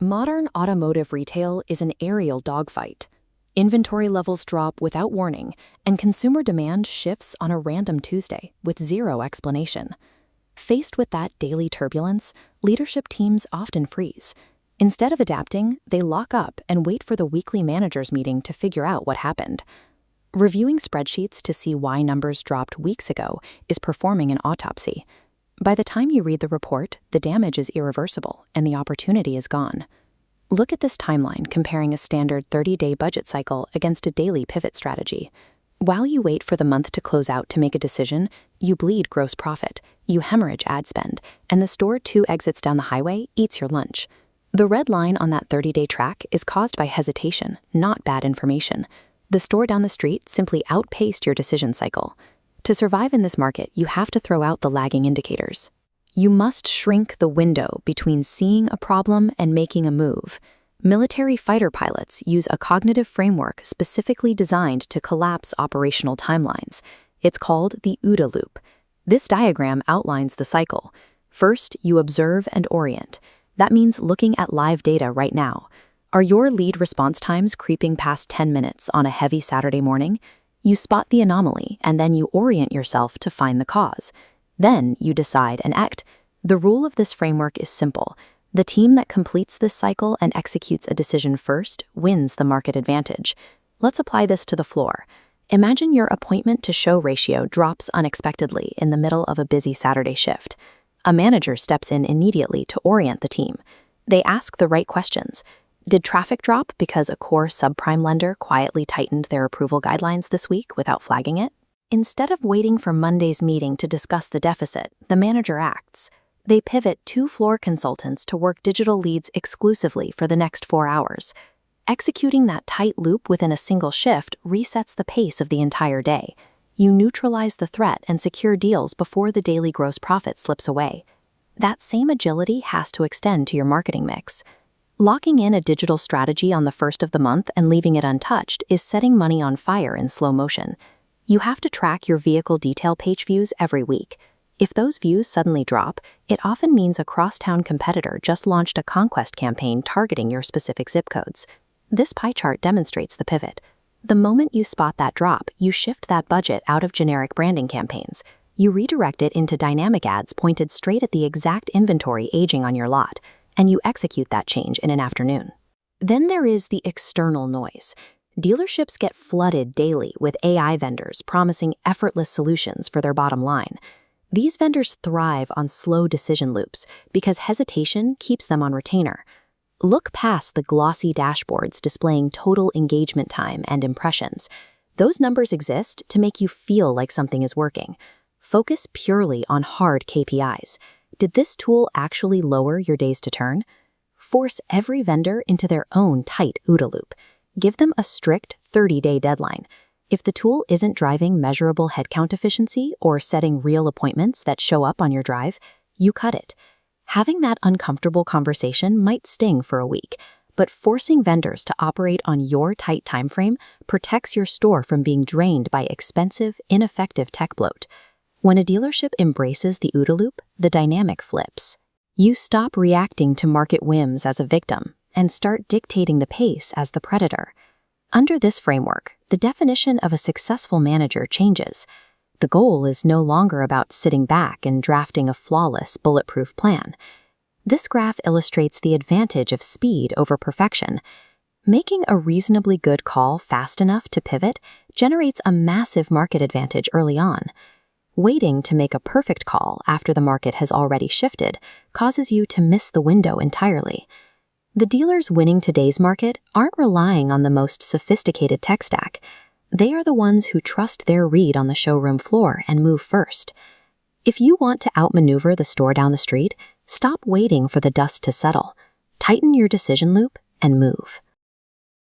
Modern automotive retail is an aerial dogfight. Inventory levels drop without warning, and consumer demand shifts on a random Tuesday with zero explanation. Faced with that daily turbulence, leadership teams often freeze. Instead of adapting, they lock up and wait for the weekly managers' meeting to figure out what happened. Reviewing spreadsheets to see why numbers dropped weeks ago is performing an autopsy. By the time you read the report, the damage is irreversible and the opportunity is gone. Look at this timeline comparing a standard 30-day budget cycle against a daily pivot strategy. While you wait for the month to close out to make a decision, you bleed gross profit, you hemorrhage ad spend, and the store 2 exits down the highway eats your lunch. The red line on that 30-day track is caused by hesitation, not bad information. The store down the street simply outpaced your decision cycle. To survive in this market, you have to throw out the lagging indicators. You must shrink the window between seeing a problem and making a move. Military fighter pilots use a cognitive framework specifically designed to collapse operational timelines. It's called the OODA Loop. This diagram outlines the cycle. First, you observe and orient. That means looking at live data right now. Are your lead response times creeping past 10 minutes on a heavy Saturday morning? You spot the anomaly, and then you orient yourself to find the cause. Then you decide and act. The rule of this framework is simple. The team that completes this cycle and executes a decision first wins the market advantage. Let's apply this to the floor. Imagine your appointment-to-show ratio drops unexpectedly in the middle of a busy Saturday shift. A manager steps in immediately to orient the team. They ask the right questions. Did traffic drop because a core subprime lender quietly tightened their approval guidelines this week without flagging it? Instead of waiting for Monday's meeting to discuss the deficit, the manager acts. They pivot 2 floor consultants to work digital leads exclusively for the next 4 hours. Executing that tight loop within a single shift resets the pace of the entire day. You neutralize the threat and secure deals before the daily gross profit slips away. That same agility has to extend to your marketing mix. Locking in a digital strategy on the first of the month and leaving it untouched is setting money on fire in slow motion. You have to track your vehicle detail page views every week. If those views suddenly drop, it often means a crosstown competitor just launched a conquest campaign targeting your specific zip codes. This pie chart demonstrates the pivot. The moment you spot that drop, you shift that budget out of generic branding campaigns. You redirect it into dynamic ads pointed straight at the exact inventory aging on your lot, and you execute that change in an afternoon. Then there is the external noise. Dealerships get flooded daily with AI vendors promising effortless solutions for their bottom line. These vendors thrive on slow decision loops because hesitation keeps them on retainer. Look past the glossy dashboards displaying total engagement time and impressions. Those numbers exist to make you feel like something is working. Focus purely on hard KPIs. Did this tool actually lower your days to turn? Force every vendor into their own tight OODA loop. Give them a strict 30-day deadline. If the tool isn't driving measurable headcount efficiency or setting real appointments that show up on your drive, you cut it. Having that uncomfortable conversation might sting for a week, but forcing vendors to operate on your tight timeframe protects your store from being drained by expensive, ineffective tech bloat. When a dealership embraces the OODA loop, the dynamic flips. You stop reacting to market whims as a victim and start dictating the pace as the predator. Under this framework, the definition of a successful manager changes. The goal is no longer about sitting back and drafting a flawless, bulletproof plan. This graph illustrates the advantage of speed over perfection. Making a reasonably good call fast enough to pivot generates a massive market advantage early on. Waiting to make a perfect call after the market has already shifted causes you to miss the window entirely. The dealers winning today's market aren't relying on the most sophisticated tech stack. They are the ones who trust their read on the showroom floor and move first. If you want to outmaneuver the store down the street, stop waiting for the dust to settle. Tighten your decision loop and move.